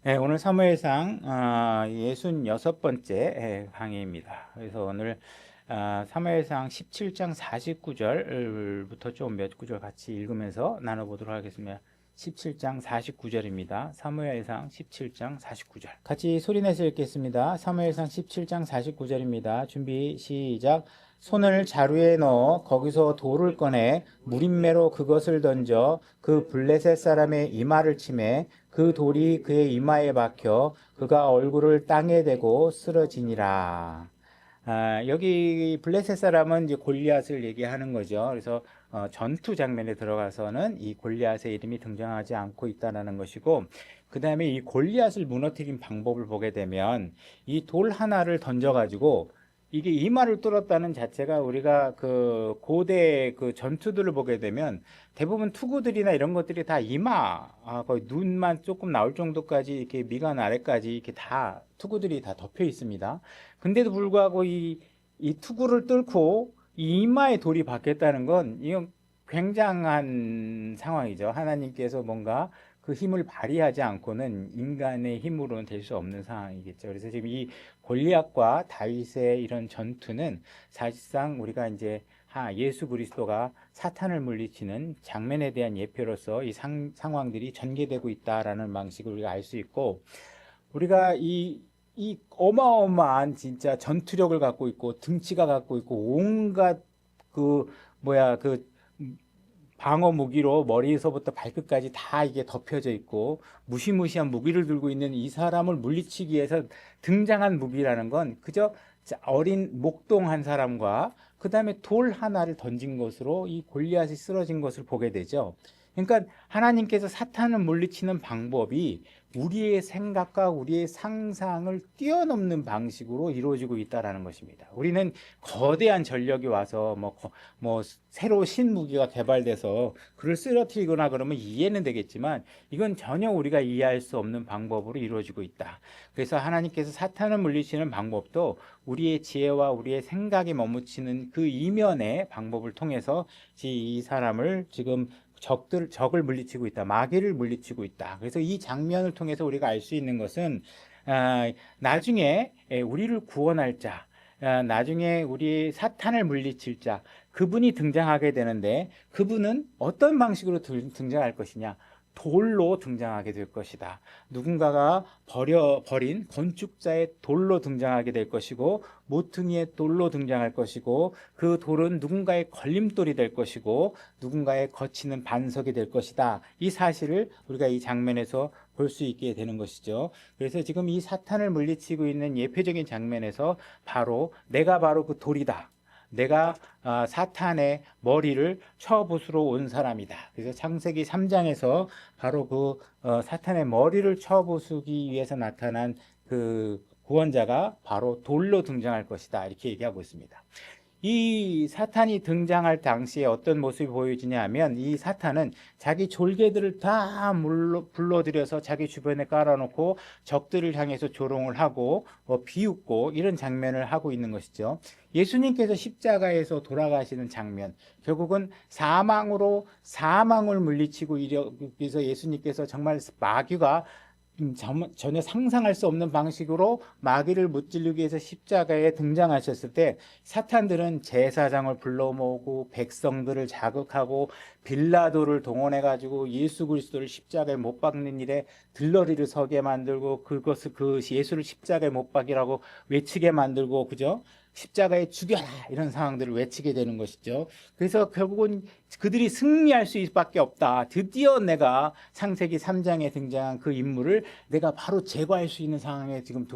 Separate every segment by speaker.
Speaker 1: 네, 오늘 사무엘상 66번째 강의입니다. 그래서 오늘 사무엘상 17장 49절부터 좀 몇 구절 같이 읽으면서 나눠보도록 하겠습니다. 17장 49절입니다. 사무엘상 17장 49절. 같이 소리내서 읽겠습니다. 사무엘상 17장 49절입니다. 준비 시작. 손을 자루에 넣어 거기서 돌을 꺼내 무림매로 그것을 던져 그 블레셋 사람의 이마를 치매 그 돌이 그의 이마에 박혀 그가 얼굴을 땅에 대고 쓰러지니라. 여기 블레셋 사람은 이제 골리앗을 얘기하는 거죠. 그래서 전투 장면에 들어가서는 이 골리앗의 이름이 등장하지 않고 있다는 것이고, 그 다음에 이 골리앗을 무너뜨린 방법을 보게 되면 이 돌 하나를 던져가지고 이게 이마를 뚫었다는 자체가 우리가 그 고대 그 전투들을 보게 되면 대부분 투구들이나 이런 것들이 다 이마, 거의 눈만 조금 나올 정도까지 이렇게 미간 아래까지 이렇게 다 투구들이 다 덮여 있습니다. 근데도 불구하고 이 투구를 뚫고 이 이마에 돌이 박혔다는 건 이건 굉장한 상황이죠. 하나님께서 뭔가 그 힘을 발휘하지 않고는 인간의 힘으로는 될 수 없는 상황이겠죠. 그래서 지금 이 골리앗과 다윗의 이런 전투는 사실상 우리가 이제 예수 그리스도가 사탄을 물리치는 장면에 대한 예표로서 이 상황들이 전개되고 있다라는 방식을 우리가 알 수 있고, 우리가 이 어마어마한 진짜 전투력을 갖고 있고 등치가 갖고 있고 온갖 그 방어 무기로 머리에서부터 발끝까지 다 이게 덮여져 있고 무시무시한 무기를 들고 있는 이 사람을 물리치기 위해서 등장한 무기라는 건 그저 어린 목동 한 사람과 그 다음에 돌 하나를 던진 것으로 이 골리앗이 쓰러진 것을 보게 되죠. 그러니까 하나님께서 사탄을 물리치는 방법이 우리의 생각과 우리의 상상을 뛰어넘는 방식으로 이루어지고 있다는 것입니다. 우리는 거대한 전력이 와서 뭐 새로 신무기가 개발돼서 그를 쓰러뜨리거나 그러면 이해는 되겠지만 이건 전혀 우리가 이해할 수 없는 방법으로 이루어지고 있다. 그래서 하나님께서 사탄을 물리치는 방법도 우리의 지혜와 우리의 생각이 머무치는 그 이면의 방법을 통해서 이 사람을 지금 적을 물리치고 있다. 마귀를 물리치고 있다. 그래서 이 장면을 통해서 우리가 알 수 있는 것은 나중에 우리를 구원할 자, 나중에 우리 사탄을 물리칠 자, 그분이 등장하게 되는데 그분은 어떤 방식으로 등장할 것이냐? 돌로 등장하게 될 것이다. 누군가가 버린 건축자의 돌로 등장하게 될 것이고 모퉁이의 돌로 등장할 것이고 그 돌은 누군가의 걸림돌이 될 것이고 누군가의 거치는 반석이 될 것이다. 이 사실을 우리가 이 장면에서 볼 수 있게 되는 것이죠. 그래서 지금 이 사탄을 물리치고 있는 예표적인 장면에서 내가 바로 그 돌이다. 내가 사탄의 머리를 쳐부수러 온 사람이다. 그래서 창세기 3장에서 바로 그 사탄의 머리를 쳐부수기 위해서 나타난 그 구원자가 바로 돌로 등장할 것이다. 이렇게 얘기하고 있습니다. 이 사탄이 등장할 당시에 어떤 모습이 보여지냐 하면 이 사탄은 자기 졸개들을 다 불러들여서 자기 주변에 깔아놓고 적들을 향해서 조롱을 하고 비웃고 이런 장면을 하고 있는 것이죠. 예수님께서 십자가에서 돌아가시는 장면, 결국은 사망으로 사망을 물리치고 위해서 예수님께서 정말 마귀가 전혀 상상할 수 없는 방식으로 마귀를 무찌르기 위해서 십자가에 등장하셨을 때 사탄들은 제사장을 불러 모으고 백성들을 자극하고 빌라도를 동원해 가지고 예수 그리스도를 십자가에 못 박는 일에 들러리를 서게 만들고 그것을 그 예수를 십자가에 못 박이라고 외치게 만들고 그죠? 십자가에 죽여라 이런 상황들을 외치게 되는 것이죠. 그래서 결국은 그들이 승리할 수밖에 없다. 드디어 내가 창세기 3장에 등장한 그 인물을 내가 바로 제거할 수 있는 상황에 지금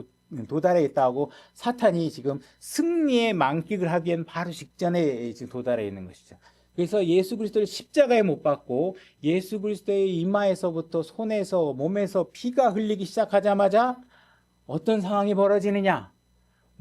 Speaker 1: 도달해 있다고 사탄이 지금 승리의 만끽을 하기엔 바로 직전에 지금 도달해 있는 것이죠. 그래서 예수 그리스도를 십자가에 못 박고 예수 그리스도의 이마에서부터 손에서 몸에서 피가 흘리기 시작하자마자 어떤 상황이 벌어지느냐?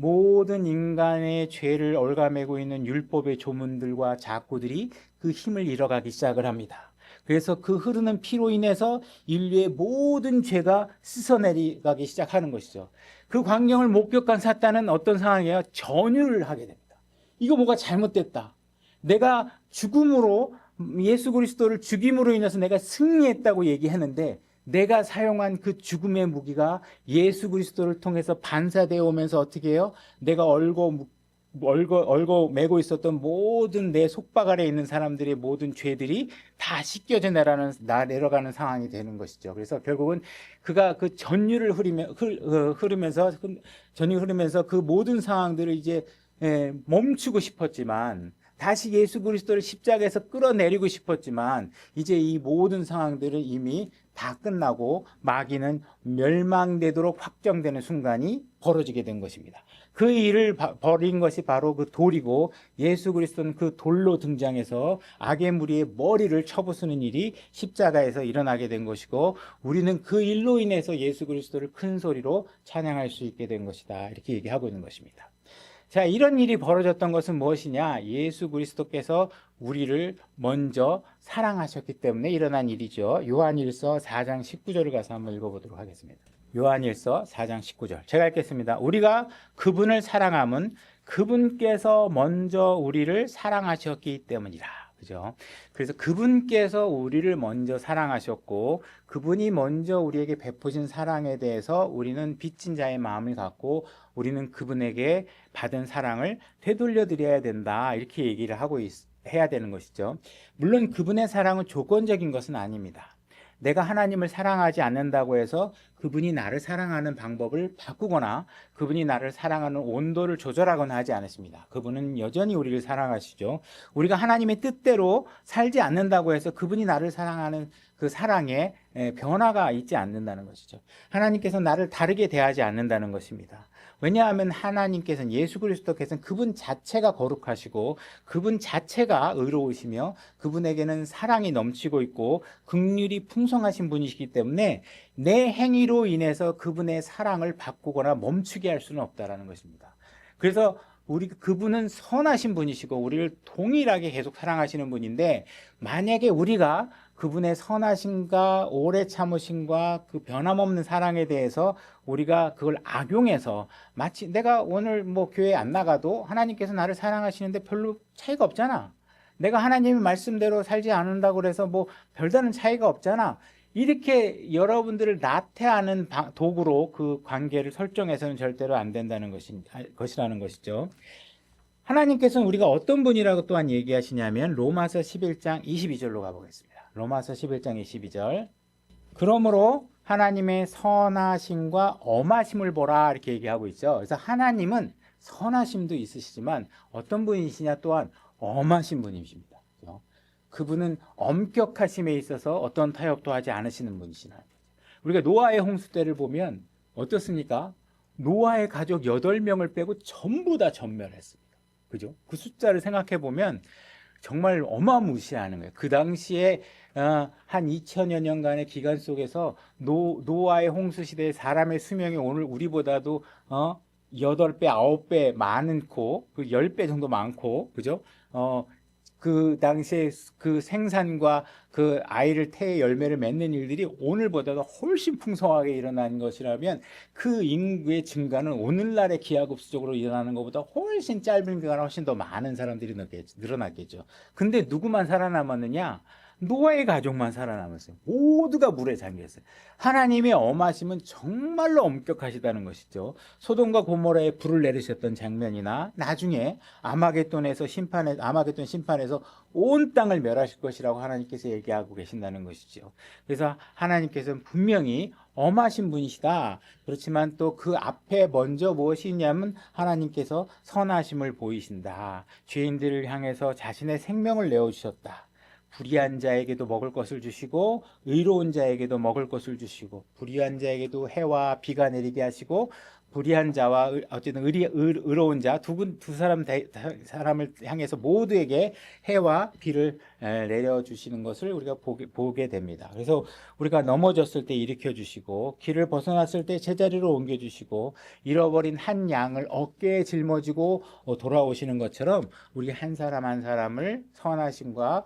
Speaker 1: 모든 인간의 죄를 얽아매고 있는 율법의 조문들과 자꾸들이 그 힘을 잃어가기 시작을 합니다. 그래서 그 흐르는 피로 인해서 인류의 모든 죄가 씻어내려가기 시작하는 것이죠. 그 광경을 목격한 사탄은 어떤 상황이에요? 전율을 하게 됩니다. 이거 뭐가 잘못됐다. 내가 죽음으로 예수 그리스도를 죽임으로 인해서 내가 승리했다고 얘기했는데 내가 사용한 그 죽음의 무기가 예수 그리스도를 통해서 반사되어 오면서 어떻게 해요? 내가 얼고 매고 있었던 모든 내 속박 아래 있는 사람들의 모든 죄들이 다 씻겨져 내려가는 상황이 되는 것이죠. 그래서 결국은 그가 그 전율 흐르면서 그 모든 상황들을 이제 멈추고 싶었지만, 다시 예수 그리스도를 십자가에서 끌어내리고 싶었지만, 이제 이 모든 상황들은 이미 다 끝나고 마귀는 멸망되도록 확정되는 순간이 벌어지게 된 것입니다. 그 일을 벌인 것이 바로 그 돌이고, 예수 그리스도는 그 돌로 등장해서 악의 무리의 머리를 쳐부수는 일이 십자가에서 일어나게 된 것이고, 우리는 그 일로 인해서 예수 그리스도를 큰 소리로 찬양할 수 있게 된 것이다, 이렇게 얘기하고 있는 것입니다. 자, 이런 일이 벌어졌던 것은 무엇이냐? 예수 그리스도께서 우리를 먼저 사랑하셨기 때문에 일어난 일이죠. 요한일서 4장 19절을 가서 한번 읽어보도록 하겠습니다. 요한일서 4장 19절. 제가 읽겠습니다. 우리가 그분을 사랑함은 그분께서 먼저 우리를 사랑하셨기 때문이라. 그죠? 그래서 그분께서 우리를 먼저 사랑하셨고, 그분이 먼저 우리에게 베푸신 사랑에 대해서 우리는 빚진 자의 마음을 갖고, 우리는 그분에게 받은 사랑을 되돌려 드려야 된다, 이렇게 얘기를 해야 되는 것이죠. 물론 그분의 사랑은 조건적인 것은 아닙니다. 내가 하나님을 사랑하지 않는다고 해서 그분이 나를 사랑하는 방법을 바꾸거나 그분이 나를 사랑하는 온도를 조절하거나 하지 않으십니다. 그분은 여전히 우리를 사랑하시죠. 우리가 하나님의 뜻대로 살지 않는다고 해서 그분이 나를 사랑하는 그 사랑에 변화가 있지 않는다는 것이죠. 하나님께서 나를 다르게 대하지 않는다는 것입니다. 왜냐하면 하나님께서는, 예수 그리스도께서는 그분 자체가 거룩하시고 그분 자체가 의로우시며 그분에게는 사랑이 넘치고 있고 긍휼이 풍성하신 분이시기 때문에 내 행위로 인해서 그분의 사랑을 바꾸거나 멈추게 할 수는 없다라는 것입니다. 그래서 그분은 선하신 분이시고 우리를 동일하게 계속 사랑하시는 분인데, 만약에 우리가 그분의 선하심과 오래 참으심과 그 변함없는 사랑에 대해서 우리가 그걸 악용해서, 마치 내가 오늘 뭐 교회 안 나가도 하나님께서 나를 사랑하시는데 별로 차이가 없잖아, 내가 하나님의 말씀대로 살지 않는다고 해서 뭐 별다른 차이가 없잖아, 이렇게 여러분들을 나태하는 도구로 그 관계를 설정해서는 절대로 안 된다는 것이라는 것이죠. 하나님께서는 우리가 어떤 분이라고 또한 얘기하시냐면 로마서 11장 22절로 가보겠습니다. 로마서 11장 22절. 그러므로 하나님의 선하심과 엄하심을 보라, 이렇게 얘기하고 있죠. 그래서 하나님은 선하심도 있으시지만 어떤 분이시냐, 또한 엄하신 분이십니다. 그분은 엄격하심에 있어서 어떤 타협도 하지 않으시는 분이시나. 우리가 노아의 홍수 때를 보면 어떻습니까? 노아의 가족 8명을 빼고 전부 다 전멸했습니다. 그죠? 그 숫자를 생각해 보면 정말 어마무시하는 거예요. 그 당시에 한 2000여 년간의 기간 속에서 노아의 홍수 시대의 사람의 수명이 오늘 우리보다도 8배, 9배 많고, 그 10배 정도 많고, 그죠? 그 당시에 그 생산과 그 아이를 태의 열매를 맺는 일들이 오늘보다도 훨씬 풍성하게 일어난 것이라면, 그 인구의 증가는 오늘날의 기하급수적으로 일어나는 것보다 훨씬 짧은 기간에 훨씬 더 많은 사람들이 늘어났겠죠. 근데 누구만 살아남았느냐? 노아의 가족만 살아남았어요. 모두가 물에 잠겼어요. 하나님의 엄하심은 정말로 엄격하시다는 것이죠. 소돔과 고모라에 불을 내리셨던 장면이나 나중에 아마겟돈 심판에서 온 땅을 멸하실 것이라고 하나님께서 얘기하고 계신다는 것이죠. 그래서 하나님께서는 분명히 엄하신 분이시다. 그렇지만 또 그 앞에 먼저 무엇이 있냐면 하나님께서 선하심을 보이신다. 죄인들을 향해서 자신의 생명을 내어주셨다. 불의한 자에게도 먹을 것을 주시고 의로운 자에게도 먹을 것을 주시고, 불의한 자에게도 해와 비가 내리게 하시고, 불의한 자와 어쨌든 의로운 자 두 사람을 향해서 모두에게 해와 비를 내려주시는 것을 우리가 보게 됩니다. 그래서 우리가 넘어졌을 때 일으켜 주시고, 길을 벗어났을 때 제자리로 옮겨 주시고, 잃어버린 한 양을 어깨에 짊어지고 돌아오시는 것처럼 우리 한 사람 한 사람을 선하심과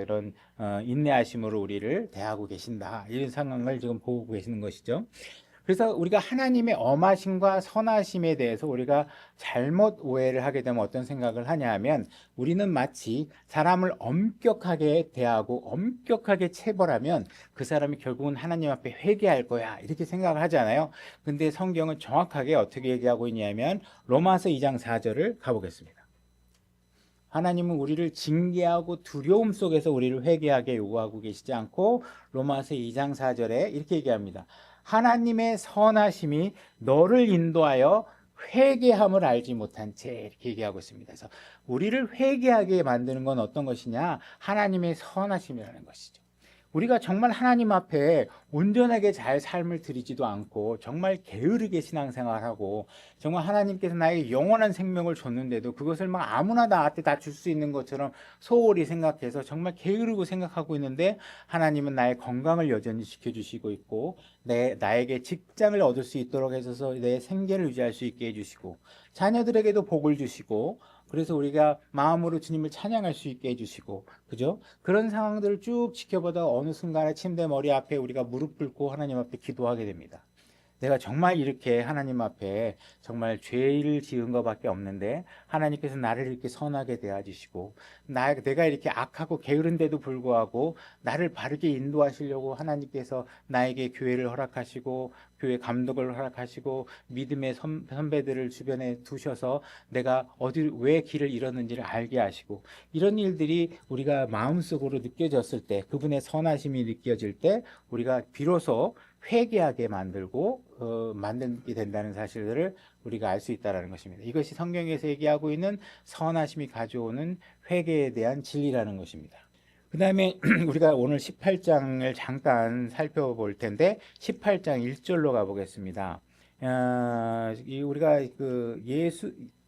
Speaker 1: 이런 인내하심으로 우리를 대하고 계신다, 이런 상황을 지금 보고 계시는 것이죠. 그래서 우리가 하나님의 엄하심과 선하심에 대해서 우리가 잘못 오해를 하게 되면 어떤 생각을 하냐 하면 우리는 마치 사람을 엄격하게 대하고 엄격하게 체벌하면 그 사람이 결국은 하나님 앞에 회개할 거야 이렇게 생각을 하잖아요. 근데 성경은 정확하게 어떻게 얘기하고 있냐면 로마서 2장 4절을 가보겠습니다. 하나님은 우리를 징계하고 두려움 속에서 우리를 회개하게 요구하고 계시지 않고 로마서 2장 4절에 이렇게 얘기합니다. 하나님의 선하심이 너를 인도하여 회개함을 알지 못한 채 이렇게 얘기하고 있습니다. 그래서 우리를 회개하게 만드는 건 어떤 것이냐? 하나님의 선하심이라는 것이죠. 우리가 정말 하나님 앞에 온전하게 잘 삶을 드리지도 않고 정말 게으르게 신앙생활하고 정말 하나님께서 나에게 영원한 생명을 줬는데도 그것을 막 아무나 나한테 다 줄 수 있는 것처럼 소홀히 생각해서 정말 게으르고 생각하고 있는데 하나님은 나의 건강을 여전히 지켜주시고 있고 나에게 직장을 얻을 수 있도록 해서 내 생계를 유지할 수 있게 해주시고 자녀들에게도 복을 주시고 그래서 우리가 마음으로 주님을 찬양할 수 있게 해주시고 그죠? 그런 상황들을 쭉 지켜보다 어느 순간에 침대 머리 앞에 우리가 무릎 꿇고 하나님 앞에 기도하게 됩니다. 내가 정말 이렇게 하나님 앞에 정말 죄를 지은 것밖에 없는데 하나님께서 나를 이렇게 선하게 대해주시고 내가 이렇게 악하고 게으른데도 불구하고 나를 바르게 인도하시려고 하나님께서 나에게 교회를 허락하시고 교회 감독을 허락하시고 믿음의 선배들을 주변에 두셔서 내가 왜 길을 잃었는지를 알게 하시고 이런 일들이 우리가 마음속으로 느껴졌을 때 그분의 선하심이 느껴질 때 우리가 비로소 회개하게 만들게 된다는 사실들을 우리가 알 수 있다는 것입니다. 이것이 성경에서 얘기하고 있는 선하심이 가져오는 회개에 대한 진리라는 것입니다. 그 다음에 우리가 오늘 18장을 잠깐 살펴볼 텐데 18장 1절로 가보겠습니다. 우리가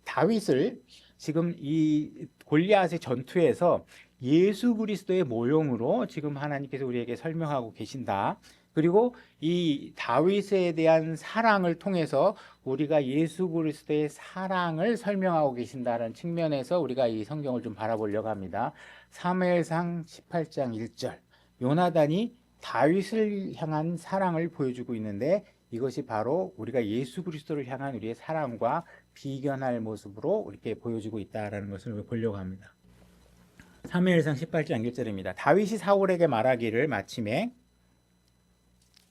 Speaker 1: 다윗을 지금 이 골리앗의 전투에서 예수 그리스도의 모형으로 지금 하나님께서 우리에게 설명하고 계신다. 그리고 이 다윗에 대한 사랑을 통해서 우리가 예수 그리스도의 사랑을 설명하고 계신다는 측면에서 우리가 이 성경을 좀 바라보려고 합니다. 사무엘상 18장 1절 요나단이 다윗을 향한 사랑을 보여주고 있는데 이것이 바로 우리가 예수 그리스도를 향한 우리의 사랑과 비견할 모습으로 이렇게 보여주고 있다는 것을 보려고 합니다. 사무엘상 18장 1절입니다. 다윗이 사울에게 말하기를 마침에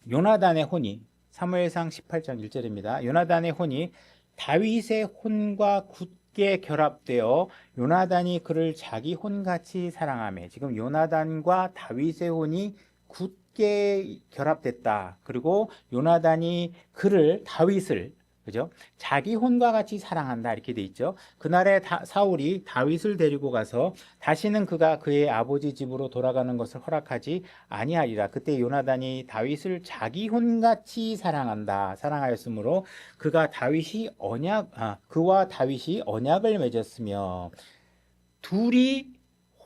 Speaker 1: 요나단의 혼이 사무엘상 18장 1절입니다. 요나단의 혼이 다윗의 혼과 굳게 결합되어 요나단이 그를 자기 혼같이 사랑하며 지금 요나단과 다윗의 혼이 굳게 결합됐다. 그리고 요나단이 다윗을 그죠? 자기 혼과 같이 사랑한다 이렇게 돼 있죠. 그날에 사울이 다윗을 데리고 가서 다시는 그가 그의 아버지 집으로 돌아가는 것을 허락하지 아니하리라. 그때 요나단이 다윗을 자기 혼같이 사랑하였으므로 그와 다윗이 언약을 맺었으며 둘이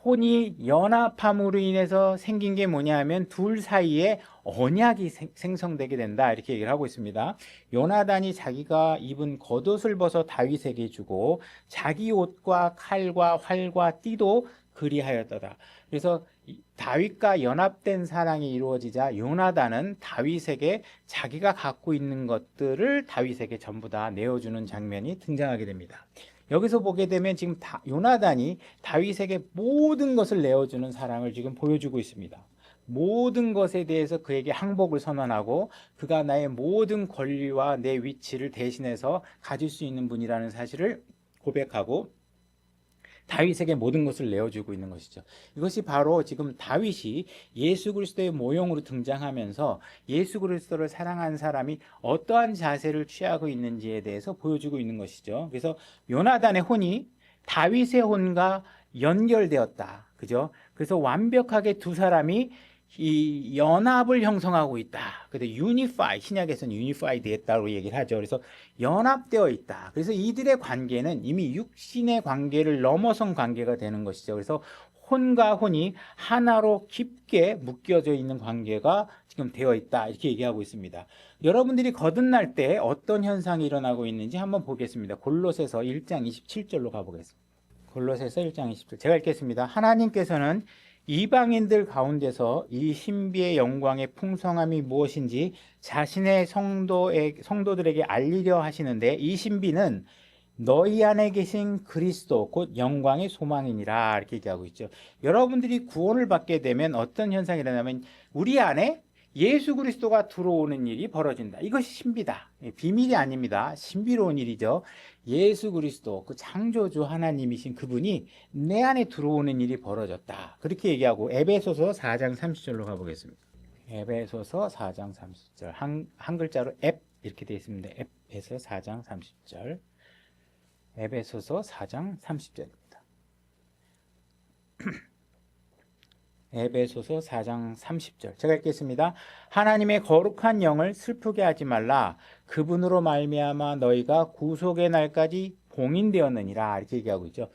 Speaker 1: 혼이 연합함으로 인해서 생긴 게 뭐냐 하면 둘 사이에 언약이 생성되게 된다 이렇게 얘기를 하고 있습니다. 요나단이 자기가 입은 겉옷을 벗어 다윗에게 주고 자기 옷과 칼과 활과 띠도 그리하였더라. 그래서 다윗과 연합된 사랑이 이루어지자 요나단은 다윗에게 자기가 갖고 있는 것들을 다윗에게 전부 다 내어주는 장면이 등장하게 됩니다. 여기서 보게 되면 지금 요나단이 다윗에게 모든 것을 내어주는 사랑을 지금 보여주고 있습니다. 모든 것에 대해서 그에게 항복을 선언하고 그가 나의 모든 권리와 내 위치를 대신해서 가질 수 있는 분이라는 사실을 고백하고 다윗에게 모든 것을 내어주고 있는 것이죠. 이것이 바로 지금 다윗이 예수 그리스도의 모형으로 등장하면서 예수 그리스도를 사랑한 사람이 어떠한 자세를 취하고 있는지에 대해서 보여주고 있는 것이죠. 그래서 요나단의 혼이 다윗의 혼과 연결되었다. 그죠? 그래서 완벽하게 두 사람이 이 연합을 형성하고 있다. 근데 신약에서는 유니파이 되었다고 얘기를 하죠. 그래서 연합되어 있다. 그래서 이들의 관계는 이미 육신의 관계를 넘어선 관계가 되는 것이죠. 그래서 혼과 혼이 하나로 깊게 묶여져 있는 관계가 지금 되어 있다. 이렇게 얘기하고 있습니다. 여러분들이 거듭날 때 어떤 현상이 일어나고 있는지 한번 보겠습니다. 골로새서 1장 27절로 가보겠습니다. 골로새서 1장 27절 제가 읽겠습니다. 하나님께서는 이방인들 가운데서 이 신비의 영광의 풍성함이 무엇인지 자신의 성도들에게 알리려 하시는데, 이 신비는 너희 안에 계신 그리스도 곧 영광의 소망이니라 이렇게 얘기하고 있죠. 여러분들이 구원을 받게 되면 어떤 현상이 일어나면 우리 안에 예수 그리스도가 들어오는 일이 벌어진다. 이것이 신비다. 비밀이 아닙니다. 신비로운 일이죠. 예수 그리스도, 그 창조주 하나님이신 그분이 내 안에 들어오는 일이 벌어졌다. 그렇게 얘기하고 에베소서 4장 30절로 가보겠습니다. 에베소서 4장 30절. 한 글자로 앱 이렇게 되어 있습니다. 앱에서 4장 30절. 에베소서 4장 30절입니다. 에베소서 4장 30절 제가 읽겠습니다. 하나님의 거룩한 영을 슬프게 하지 말라. 그분으로 말미암아 너희가 구속의 날까지 봉인되었느니라 이렇게 얘기하고 있죠.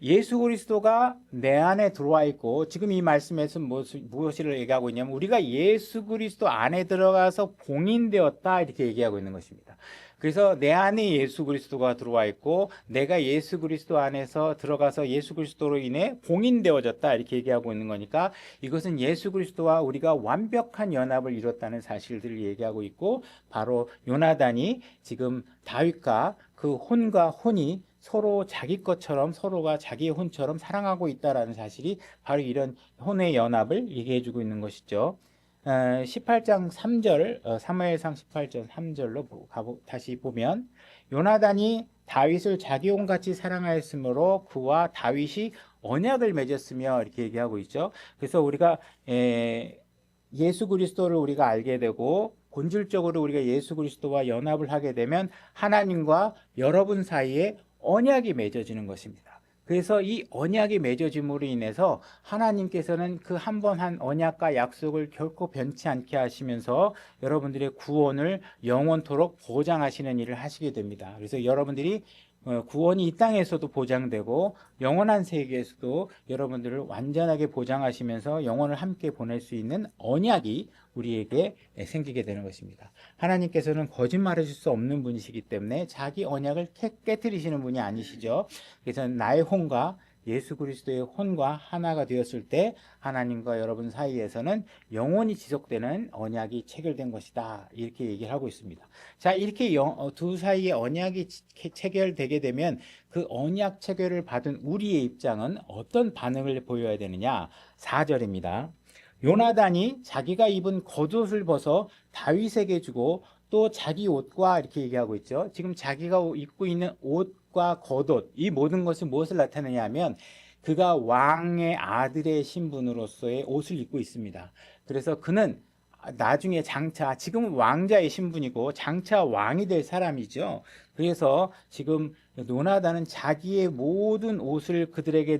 Speaker 1: 예수 그리스도가 내 안에 들어와 있고, 지금 이 말씀에서 무엇을 얘기하고 있냐면 우리가 예수 그리스도 안에 들어가서 봉인되었다 이렇게 얘기하고 있는 것입니다. 그래서 내 안에 예수 그리스도가 들어와 있고 내가 예수 그리스도 안에서 들어가서 예수 그리스도로 인해 봉인되어졌다 이렇게 얘기하고 있는 거니까, 이것은 예수 그리스도와 우리가 완벽한 연합을 이뤘다는 사실들을 얘기하고 있고, 바로 요나단이 지금 다윗과 그 혼과 혼이 서로 자기 것처럼, 서로가 자기의 혼처럼 사랑하고 있다라는 사실이 바로 이런 혼의 연합을 얘기해 주고 있는 것이죠. 18장 3절, 사무엘상 18장 3절로 다시 보면, 요나단이 다윗을 자기 혼같이 사랑하였으므로 그와 다윗이 언약을 맺었으며 이렇게 얘기하고 있죠. 그래서 우리가 예수 그리스도를 우리가 알게 되고 본질적으로 우리가 예수 그리스도와 연합을 하게 되면 하나님과 여러분 사이에 언약이 맺어지는 것입니다. 그래서 이 언약이 맺어짐으로 인해서 하나님께서는 그 한 번 한 언약과 약속을 결코 변치 않게 하시면서 여러분들의 구원을 영원토록 보장하시는 일을 하시게 됩니다. 그래서 여러분들이 구원이 이 땅에서도 보장되고 영원한 세계에서도 여러분들을 완전하게 보장하시면서 영원을 함께 보낼 수 있는 언약이 우리에게 생기게 되는 것입니다. 하나님께서는 거짓말하실 수 없는 분이시기 때문에 자기 언약을 깨뜨리시는 분이 아니시죠. 그래서 나의 혼과 예수 그리스도의 혼과 하나가 되었을 때 하나님과 여러분 사이에서는 영원히 지속되는 언약이 체결된 것이다 이렇게 얘기를 하고 있습니다. 자, 이렇게 두 사이의 언약이 체결되게 되면 그 언약 체결을 받은 우리의 입장은 어떤 반응을 보여야 되느냐. 4절입니다. 요나단이 자기가 입은 겉옷을 벗어 다윗에게 주고 또 자기 옷과 이렇게 얘기하고 있죠. 지금 자기가 입고 있는 옷과 겉옷, 이 모든 것은 무엇을 나타내냐 하면 그가 왕의 아들의 신분으로서의 옷을 입고 있습니다. 그래서 그는 나중에 장차, 지금은 왕자의 신분이고 장차 왕이 될 사람이죠. 그래서 지금 요나단은 자기의 모든 옷을 그들에게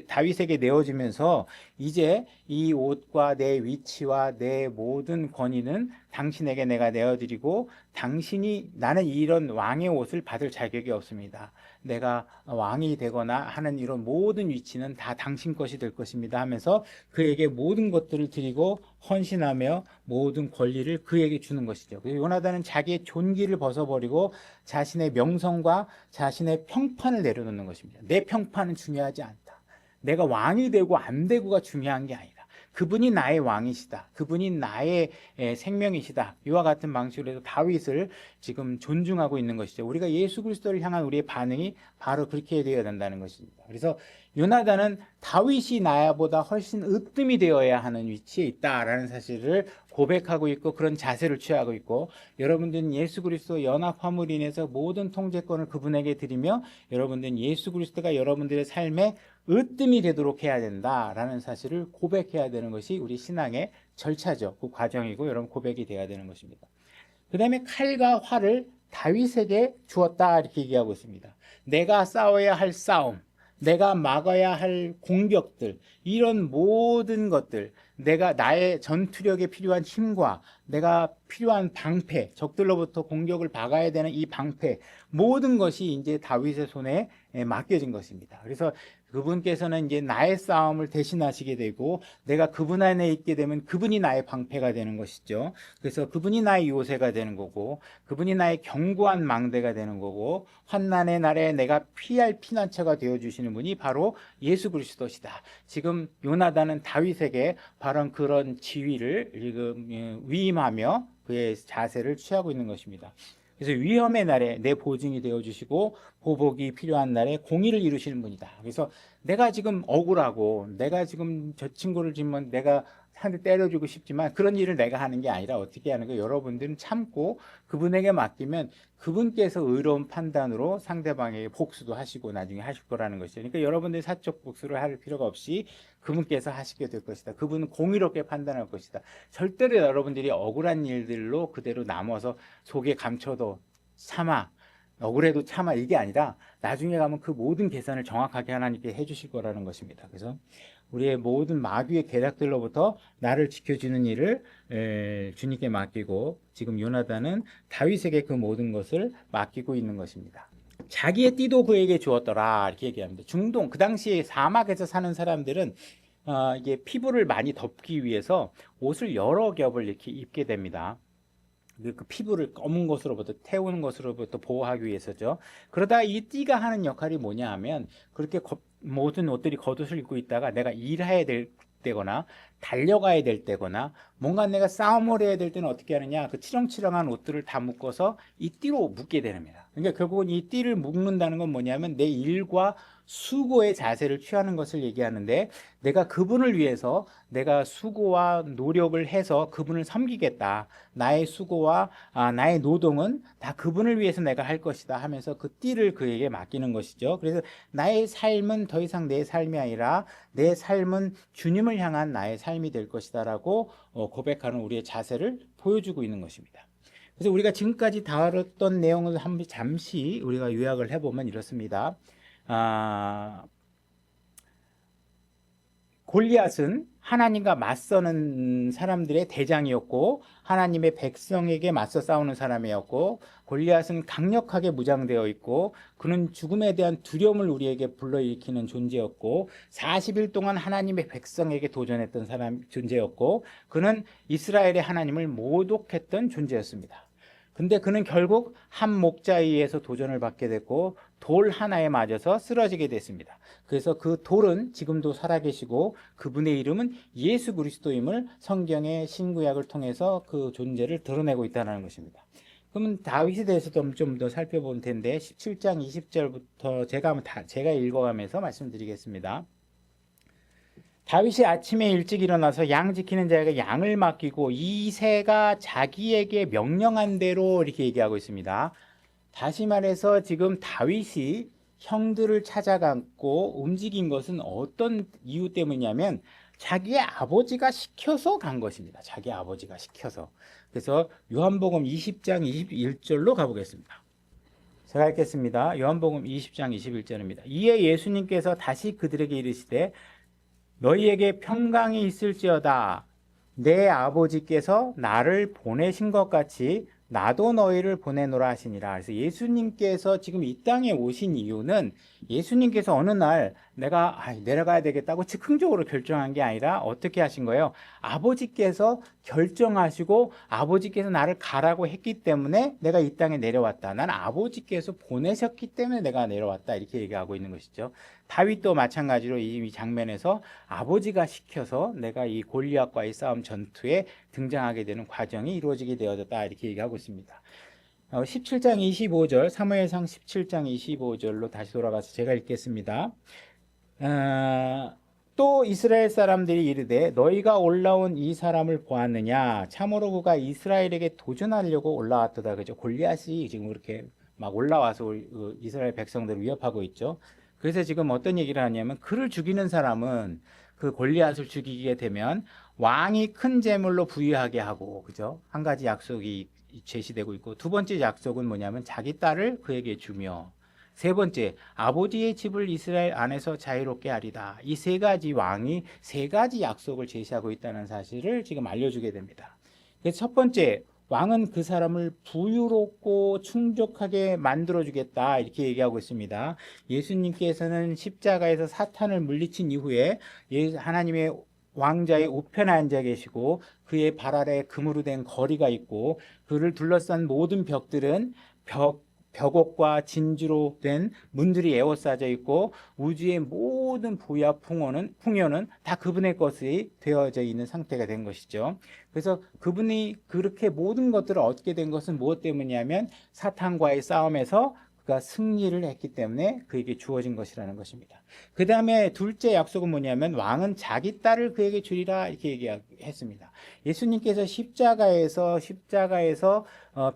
Speaker 1: 다윗에게 내어주면서 이제 이 옷과 내 위치와 내 모든 권위는 당신에게 내가 내어드리고 당신이, 나는 이런 왕의 옷을 받을 자격이 없습니다. 내가 왕이 되거나 하는 이런 모든 위치는 다 당신 것이 될 것입니다 하면서 그에게 모든 것들을 드리고 헌신하며 모든 권리를 그에게 주는 것이죠. 그래서 요나단은 자기의 존귀를 벗어버리고 자신의 명성과 자신의 평판을 내려놓는 것입니다. 내 평판은 중요하지 않다. 내가 왕이 되고 안 되고가 중요한 게 아니다. 그분이 나의 왕이시다. 그분이 나의 생명이시다. 이와 같은 방식으로 해서 다윗을 지금 존중하고 있는 것이죠. 우리가 예수 그리스도를 향한 우리의 반응이 바로 그렇게 되어야 된다는 것입니다. 그래서 요나단은 다윗이 나보다 훨씬 으뜸이 되어야 하는 위치에 있다라는 사실을 고백하고 있고 그런 자세를 취하고 있고, 여러분들은 예수 그리스도 연합함으로 인해서 모든 통제권을 그분에게 드리며 여러분들은 예수 그리스도가 여러분들의 삶에 으뜸이 되도록 해야 된다라는 사실을 고백해야 되는 것이 우리 신앙의 절차죠. 그 과정이고 여러분 고백이 돼야 되는 것입니다. 그 다음에 칼과 활을 다윗에게 주었다 이렇게 얘기하고 있습니다. 내가 싸워야 할 싸움, 내가 막아야 할 공격들, 이런 모든 것들, 내가 나의 전투력에 필요한 힘과 내가 필요한 방패, 적들로부터 공격을 막아야 되는 이 방패, 모든 것이 이제 다윗의 손에 맡겨진 것입니다. 그래서 그분께서는 이제 나의 싸움을 대신하시게 되고 내가 그분 안에 있게 되면 그분이 나의 방패가 되는 것이죠. 그래서 그분이 나의 요새가 되는 거고 그분이 나의 견고한 망대가 되는 거고 환난의 날에 내가 피할 피난처가 되어주시는 분이 바로 예수 그리스도시다. 지금 요나단은 다윗에게 바로 그런 지위를 지금 위임하며 그의 자세를 취하고 있는 것입니다. 그래서 위험의 날에 내 보증이 되어주시고 보복이 필요한 날에 공의를 이루시는 분이다. 그래서 내가 지금 억울하고 내가 지금 저 친구를 지금 내가 한 대 때려주고 싶지만 그런 일을 내가 하는 게 아니라 어떻게 하는 거예요? 여러분들은 참고 그분에게 맡기면 그분께서 의로운 판단으로 상대방에게 복수도 하시고 나중에 하실 거라는 것이죠. 그러니까 여러분들이 사적 복수를 할 필요가 없이 그분께서 하시게 될 것이다. 그분은 공의롭게 판단할 것이다. 절대로 여러분들이 억울한 일들로 그대로 남아서 속에 감춰도 참아 억울해도 참아 이게 아니라 나중에 가면 그 모든 계산을 정확하게 하나님께 해주실 거라는 것입니다. 그래서 우리의 모든 마귀의 계략들로부터 나를 지켜주는 일을 주님께 맡기고 지금 요나단은 다윗에게 그 모든 것을 맡기고 있는 것입니다. 자기의 띠도 그에게 주었더라 이렇게 얘기합니다. 중동 그 당시에 사막에서 사는 사람들은 이게 피부를 많이 덮기 위해서 옷을 여러 겹을 이렇게 입게 됩니다. 그 피부를 검은 것으로부터 태우는 것으로부터 보호하기 위해서죠. 그러다 이 띠가 하는 역할이 뭐냐 하면 그렇게 모든 옷들이 겉옷을 입고 있다가 내가 일해야 될 때거나 달려가야 될 때거나 뭔가 내가 싸움을 해야 될 때는 어떻게 하느냐 그 치렁치렁한 옷들을 다 묶어서 이 띠로 묶게 됩니다. 그러니까 결국은 이 띠를 묶는다는 건 뭐냐면 내 일과 수고의 자세를 취하는 것을 얘기하는데 내가 그분을 위해서 내가 수고와 노력을 해서 그분을 섬기겠다. 나의 수고와 나의 노동은 다 그분을 위해서 내가 할 것이다 하면서 그 띠를 그에게 맡기는 것이죠. 그래서 나의 삶은 더 이상 내 삶이 아니라 내 삶은 주님을 향한 나의 삶이 될 것이다 라고 고백하는 우리의 자세를 보여주고 있는 것입니다. 그래서 우리가 지금까지 다뤘던 내용을 한번 잠시 우리가 요약을 해보면 이렇습니다. 골리앗은 하나님과 맞서는 사람들의 대장이었고 하나님의 백성에게 맞서 싸우는 사람이었고 골리앗은 강력하게 무장되어 있고 그는 죽음에 대한 두려움을 우리에게 불러일으키는 존재였고 40일 동안 하나님의 백성에게 도전했던 존재였고 그는 이스라엘의 하나님을 모독했던 존재였습니다. 근데 그는 결국 한 목자에 의해서 도전을 받게 됐고 돌 하나에 맞아서 쓰러지게 됐습니다. 그래서 그 돌은 지금도 살아계시고 그분의 이름은 예수 그리스도임을 성경의 신구약을 통해서 그 존재를 드러내고 있다는 것입니다. 그러면 다윗에 대해서도 좀 더 살펴볼 텐데 17장 20절부터 제가 읽어가면서 말씀드리겠습니다. 다윗이 아침에 일찍 일어나서 양 지키는 자에게 양을 맡기고 이 새가 자기에게 명령한 대로 이렇게 얘기하고 있습니다. 다시 말해서 지금 다윗이 형들을 찾아갔고 움직인 것은 어떤 이유 때문이냐면 자기의 아버지가 시켜서 간 것입니다. 자기 아버지가 시켜서. 그래서 요한복음 20장 21절로 가보겠습니다. 제가 읽겠습니다. 요한복음 20장 21절입니다. 이에 예수님께서 다시 그들에게 이르시되 너희에게 평강이 있을지어다. 내 아버지께서 나를 보내신 것 같이 나도 너희를 보내노라 하시니라. 그래서 예수님께서 지금 이 땅에 오신 이유는 예수님께서 어느 날 내가 내려가야 되겠다고 즉흥적으로 결정한 게 아니라 어떻게 하신 거예요? 아버지께서 결정하시고 아버지께서 나를 가라고 했기 때문에 내가 이 땅에 내려왔다. 난 아버지께서 보내셨기 때문에 내가 내려왔다. 이렇게 얘기하고 있는 것이죠. 다윗도 마찬가지로 이 장면에서 아버지가 시켜서 내가 이 골리앗과의 싸움 전투에 등장하게 되는 과정이 이루어지게 되어졌다. 이렇게 얘기하고 있습니다. 17장 25절 사무엘상 17장 25절로 다시 돌아가서 제가 읽겠습니다. 또 이스라엘 사람들이 이르되 너희가 올라온 이 사람을 보았느냐 참으로 그가 이스라엘에게 도전하려고 올라왔도다. 그죠? 골리앗이 지금 그렇게 막 올라와서 이스라엘 백성들을 위협하고 있죠. 그래서 지금 어떤 얘기를 하냐면 그를 죽이는 사람은 그 골리앗을 죽이게 되면 왕이 큰 재물로 부유하게 하고 그죠? 한 가지 약속이 제시되고 있고 두 번째 약속은 뭐냐면 자기 딸을 그에게 주며 세 번째 아버지의 집을 이스라엘 안에서 자유롭게 하리다. 이 세 가지 왕이 세 가지 약속을 제시하고 있다는 사실을 지금 알려주게 됩니다. 그래서 첫 번째 왕은 그 사람을 부유롭고 충족하게 만들어주겠다 이렇게 얘기하고 있습니다. 예수님께서는 십자가에서 사탄을 물리친 이후에 하나님의 왕자의 우편에 앉아 계시고 그의 발 아래 금으로 된 거리가 있고 그를 둘러싼 모든 벽들은 벽옥과 진주로 된 문들이 에워싸져 있고 우주의 모든 부와 풍요는 다 그분의 것이 되어져 있는 상태가 된 것이죠. 그래서 그분이 그렇게 모든 것들을 얻게 된 것은 무엇 때문이냐면 사탄과의 싸움에서 그가 승리를 했기 때문에 그에게 주어진 것이라는 것입니다. 그 다음에 둘째 약속은 뭐냐면 왕은 자기 딸을 그에게 주리라 이렇게 얘기했습니다. 예수님께서 십자가에서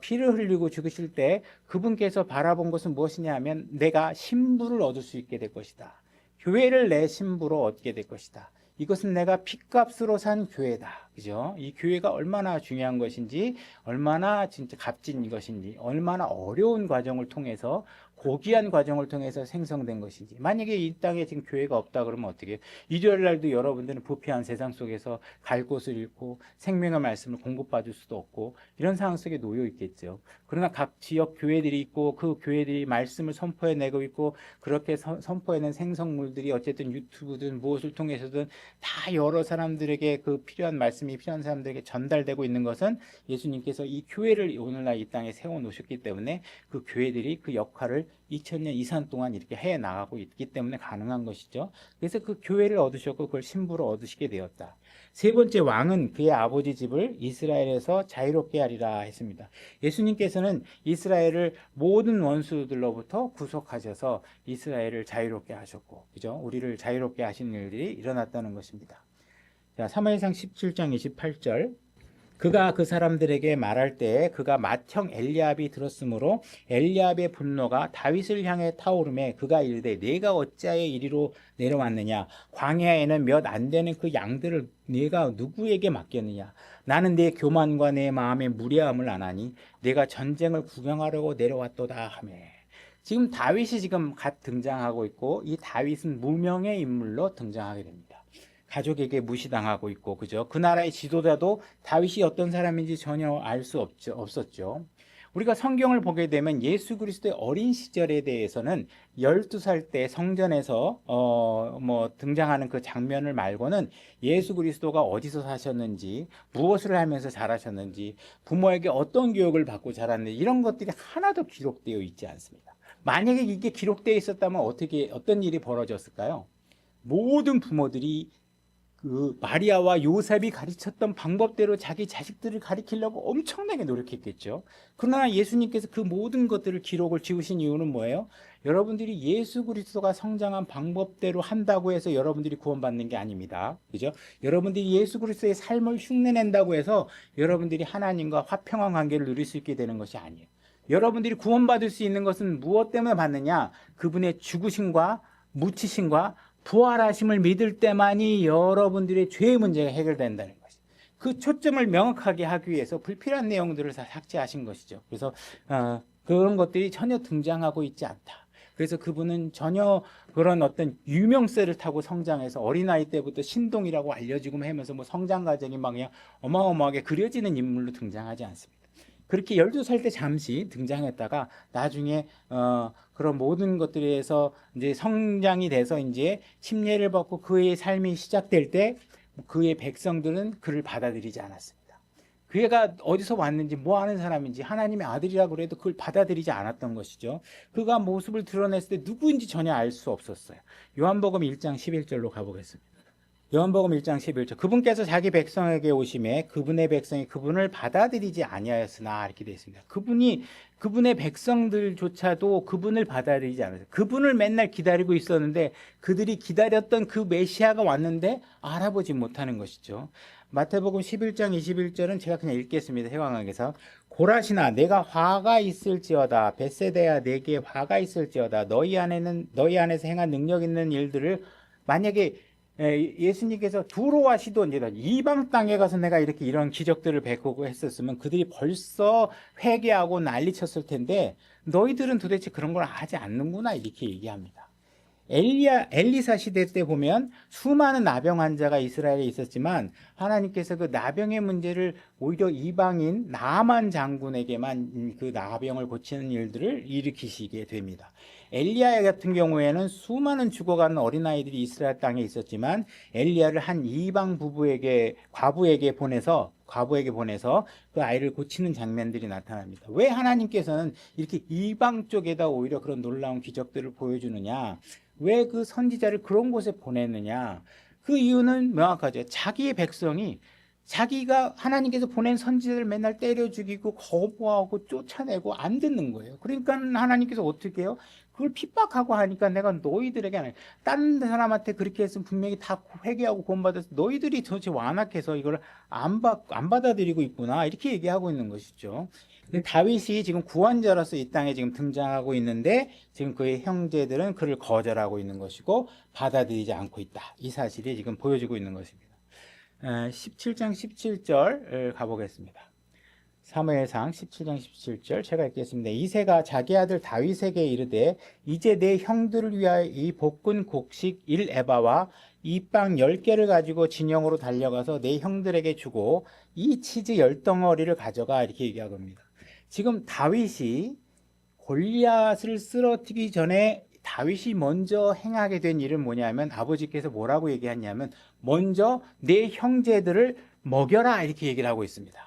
Speaker 1: 피를 흘리고 죽으실 때 그분께서 바라본 것은 무엇이냐 하면 내가 신부를 얻을 수 있게 될 것이다. 교회를 내 신부로 얻게 될 것이다. 이것은 내가 핏값으로 산 교회다. 그죠? 이 교회가 얼마나 중요한 것인지, 얼마나 진짜 값진 것인지, 얼마나 어려운 과정을 통해서, 고귀한 과정을 통해서 생성된 것인지. 만약에 이 땅에 지금 교회가 없다 그러면 어떻게 해요? 일요일 날도 여러분들은 부패한 세상 속에서 갈 곳을 잃고 생명의 말씀을 공급받을 수도 없고 이런 상황 속에 놓여 있겠죠. 그러나 각 지역 교회들이 있고 그 교회들이 말씀을 선포해내고 있고 그렇게 선포해낸 생성물들이 어쨌든 유튜브든 무엇을 통해서든 다 여러 사람들에게 그 필요한 말씀이 필요한 사람들에게 전달되고 있는 것은 예수님께서 이 교회를 오늘날 이 땅에 세워놓으셨기 때문에 그 교회들이 그 역할을 2000년 이상 동안 이렇게 해 나가고 있기 때문에 가능한 것이죠. 그래서 그 교회를 얻으셨고 그걸 신부로 얻으시게 되었다. 세 번째, 왕은 그의 아버지 집을 이스라엘에서 자유롭게 하리라 했습니다. 예수님께서는 이스라엘을 모든 원수들로부터 구속하셔서 이스라엘을 자유롭게 하셨고, 그죠? 우리를 자유롭게 하신 일들이 일어났다는 것입니다. 자, 사무엘상 17장 28절. 그가 그 사람들에게 말할 때 그가 맏형 엘리압이 들었으므로 엘리압의 분노가 다윗을 향해 타오르매 그가 이르되 네가 어찌하여 이리로 내려왔느냐 광야에는 몇 안 되는 그 양들을 네가 누구에게 맡겼느냐 나는 네 교만과 내 마음의 무례함을 아나니 네가 전쟁을 구경하려고 내려왔도다 하며 지금 다윗이 지금 갓 등장하고 있고 이 다윗은 무명의 인물로 등장하게 됩니다. 가족에게 무시당하고 있고, 그죠? 그 나라의 지도자도 다윗이 어떤 사람인지 전혀 알 수 없었죠. 우리가 성경을 보게 되면 예수 그리스도의 어린 시절에 대해서는 12살 때 성전에서 등장하는 그 장면을 말고는 예수 그리스도가 어디서 사셨는지, 무엇을 하면서 자라셨는지, 부모에게 어떤 교육을 받고 자랐는지 이런 것들이 하나도 기록되어 있지 않습니다. 만약에 이게 기록되어 있었다면 어떤 일이 벌어졌을까요? 모든 부모들이 그 마리아와 요셉이 가르쳤던 방법대로 자기 자식들을 가르치려고 엄청나게 노력했겠죠. 그러나 예수님께서 그 모든 것들을 기록을 지우신 이유는 뭐예요? 여러분들이 예수 그리스도가 성장한 방법대로 한다고 해서 여러분들이 구원받는 게 아닙니다. 그죠? 여러분들이 예수 그리스도의 삶을 흉내낸다고 해서 여러분들이 하나님과 화평한 관계를 누릴 수 있게 되는 것이 아니에요. 여러분들이 구원받을 수 있는 것은 무엇 때문에 받느냐? 그분의 죽으심과 묻히심과 부활하심을 믿을 때만이 여러분들의 죄의 문제가 해결된다는 것이죠. 그 초점을 명확하게 하기 위해서 불필요한 내용들을 다 삭제하신 것이죠. 그래서 그런 것들이 전혀 등장하고 있지 않다. 그래서 그분은 전혀 그런 어떤 유명세를 타고 성장해서 어린아이 때부터 신동이라고 알려지고 하면서 뭐 성장 과정이 막 그냥 어마어마하게 그려지는 인물로 등장하지 않습니다. 그렇게 12살 때 잠시 등장했다가 나중에 그런 모든 것들에서 이제 성장이 돼서 이제 침례를 받고 그의 삶이 시작될 때 그의 백성들은 그를 받아들이지 않았습니다. 그가 어디서 왔는지 뭐 하는 사람인지 하나님의 아들이라고 해도 그걸 받아들이지 않았던 것이죠. 그가 모습을 드러냈을 때 누구인지 전혀 알 수 없었어요. 요한복음 1장 11절로 가보겠습니다. 요한복음 1장 11절 그분께서 자기 백성에게 오심에 그분의 백성이 그분을 받아들이지 아니하였으나 이렇게 되어 있습니다. 그분의 백성들조차도 그분을 받아들이지 않았어요. 그분을 맨날 기다리고 있었는데 그들이 기다렸던 그 메시아가 왔는데 알아보지 못하는 것이죠. 마태복음 11장 21절은 제가 그냥 읽겠습니다. 해방학에서 고라시나 내가 화가 있을지어다 벳세다야 내게 화가 있을지어다 너희 안에서 행한 능력 있는 일들을 만약에 예수님께서 두로와 시돈 이방 땅에 가서 내가 이렇게 이런 기적들을 베푸고 했었으면 그들이 벌써 회개하고 난리쳤을 텐데 너희들은 도대체 그런 걸 하지 않는구나 이렇게 얘기합니다. 엘리사 시대 때 보면 수많은 나병 환자가 이스라엘에 있었지만 하나님께서 그 나병의 문제를 오히려 이방인 나만 장군에게만 그 나병을 고치는 일들을 일으키시게 됩니다. 엘리야 같은 경우에는 수많은 죽어가는 어린아이들이 이스라엘 땅에 있었지만 엘리야를 한 이방 과부에게 보내서 그 아이를 고치는 장면들이 나타납니다. 왜 하나님께서는 이렇게 이방 쪽에다 오히려 그런 놀라운 기적들을 보여주느냐? 왜 그 선지자를 그런 곳에 보냈느냐? 그 이유는 명확하죠. 자기의 백성이 자기가 하나님께서 보낸 선지자를 맨날 때려 죽이고 거부하고 쫓아내고 안 듣는 거예요. 그러니까 하나님께서 어떻게 해요? 그걸 핍박하고 하니까 내가 너희들에게 아니라 다른 사람한테 그렇게 했으면 분명히 다 회개하고 구원받아서 너희들이 도대체 완악해서 이걸 안 받아들이고 있구나 이렇게 얘기하고 있는 것이죠. 다윗이 지금 구원자로서 이 땅에 지금 등장하고 있는데 지금 그의 형제들은 그를 거절하고 있는 것이고 받아들이지 않고 있다. 이 사실이 지금 보여지고 있는 것입니다. 17장 17절 가보겠습니다. 사무엘상 17장 17절 제가 읽겠습니다. 이새가 자기 아들 다윗에게 이르되 이제 내 형들을 위하여 이 볶은 곡식 1에바와 이 빵 10개를 가지고 진영으로 달려가서 내 형들에게 주고 이 치즈 10덩어리를 가져가 이렇게 얘기하고 있습니다. 지금 다윗이 골리앗을 쓰러뜨리기 전에 다윗이 먼저 행하게 된 일은 뭐냐면 아버지께서 뭐라고 얘기했냐면 먼저 내 형제들을 먹여라 이렇게 얘기를 하고 있습니다.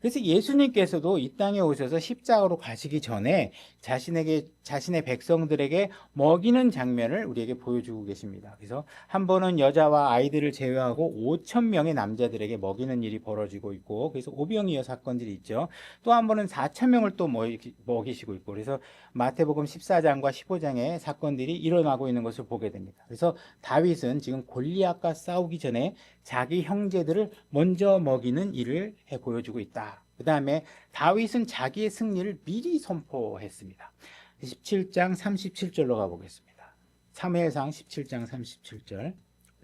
Speaker 1: 그래서 예수님께서도 이 땅에 오셔서 십자가로 가시기 전에 자신의 백성들에게 먹이는 장면을 우리에게 보여주고 계십니다. 그래서 한 번은 여자와 아이들을 제외하고 5천 명의 남자들에게 먹이는 일이 벌어지고 있고, 그래서 오병이어 사건들이 있죠. 또 한 번은 4천 명을 또 먹이시고 있고, 그래서 마태복음 14장과 15장의 사건들이 일어나고 있는 것을 보게 됩니다. 그래서 다윗은 지금 골리앗과 싸우기 전에 자기 형제들을 먼저 먹이는 일을 해 보여주고 있다. 그 다음에 다윗은 자기의 승리를 미리 선포했습니다. 17장 37절로 가보겠습니다. 사무엘상 17장 37절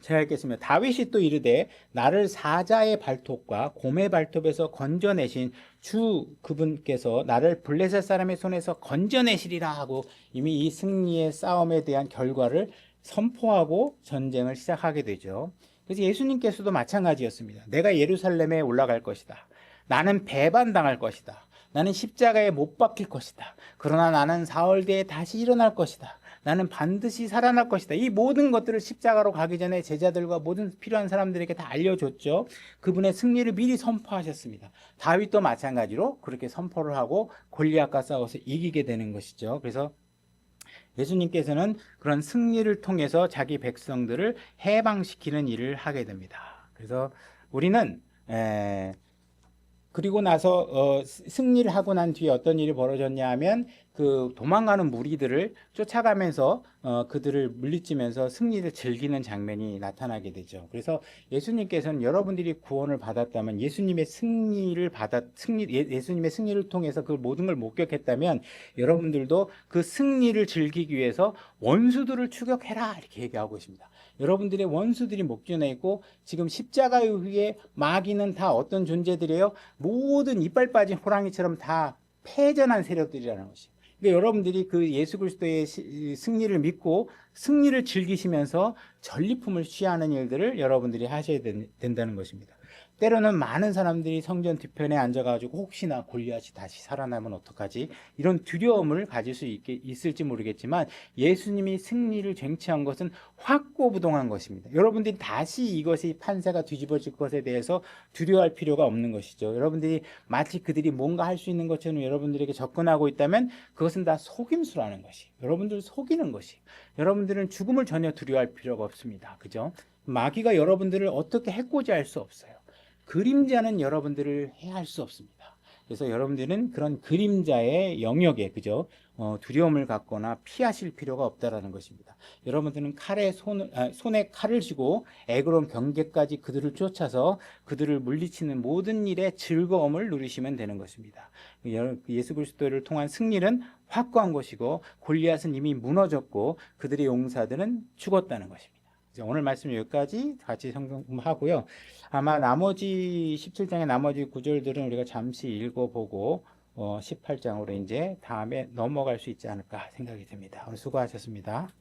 Speaker 1: 제가 읽겠습니다. 다윗이 또 이르되 나를 사자의 발톱과 곰의 발톱에서 건져내신 주 그분께서 나를 블레셋 사람의 손에서 건져내시리라 하고 이미 이 승리의 싸움에 대한 결과를 선포하고 전쟁을 시작하게 되죠. 그래서 예수님께서도 마찬가지였습니다. 내가 예루살렘에 올라갈 것이다. 나는 배반당할 것이다. 나는 십자가에 못 박힐 것이다. 그러나 나는 사흘 뒤에 다시 일어날 것이다. 나는 반드시 살아날 것이다. 이 모든 것들을 십자가로 가기 전에 제자들과 모든 필요한 사람들에게 다 알려줬죠. 그분의 승리를 미리 선포하셨습니다. 다윗도 마찬가지로 그렇게 선포를 하고 골리앗과 싸워서 이기게 되는 것이죠. 그래서 예수님께서는 그런 승리를 통해서 자기 백성들을 해방시키는 일을 하게 됩니다. 그래서 우리는 그리고 나서 승리를 하고 난 뒤에 어떤 일이 벌어졌냐 하면 그 도망가는 무리들을 쫓아가면서 그들을 물리치면서 승리를 즐기는 장면이 나타나게 되죠. 그래서 예수님께서는 여러분들이 구원을 받았다면 예수님의 승리를 통해서 그 모든 걸 목격했다면 여러분들도 그 승리를 즐기기 위해서 원수들을 추격해라 이렇게 얘기하고 있습니다. 여러분들의 원수들이 목전에 있고 지금 십자가 위에 마귀는 다 어떤 존재들이에요? 모든 이빨 빠진 호랑이처럼 다 패전한 세력들이라는 것이에요. 그러니까 여러분들이 그 예수 그리스도의 승리를 믿고 승리를 즐기시면서 전리품을 취하는 일들을 여러분들이 하셔야 된다는 것입니다. 때로는 많은 사람들이 성전 뒤편에 앉아가지고 혹시나 골리앗이 다시 살아나면 어떡하지? 이런 두려움을 가질 수 있을지 모르겠지만 예수님이 승리를 쟁취한 것은 확고부동한 것입니다. 여러분들이 다시 이것이 판세가 뒤집어질 것에 대해서 두려워할 필요가 없는 것이죠. 여러분들이 마치 그들이 뭔가 할 수 있는 것처럼 여러분들에게 접근하고 있다면 그것은 다 속임수라는 것이, 여러분들을 속이는 것이, 여러분들은 죽음을 전혀 두려워할 필요가 없습니다. 그죠? 마귀가 여러분들을 어떻게 해코지 할 수 없어요. 그림자는 여러분들을 해할 수 없습니다. 그래서 여러분들은 그런 그림자의 영역에 그죠? 두려움을 갖거나 피하실 필요가 없다라는 것입니다. 여러분들은 손에 칼을 쥐고 애그론 경계까지 그들을 쫓아서 그들을 물리치는 모든 일에 즐거움을 누리시면 되는 것입니다. 예수 그리스도를 통한 승리는 확고한 것이고 골리앗은 이미 무너졌고 그들의 용사들은 죽었다는 것입니다. 오늘 말씀 여기까지 같이 성공하고요. 아마 나머지 17장의 나머지 구절들은 우리가 잠시 읽어보고 18장으로 이제 다음에 넘어갈 수 있지 않을까 생각이 듭니다. 오늘 수고하셨습니다.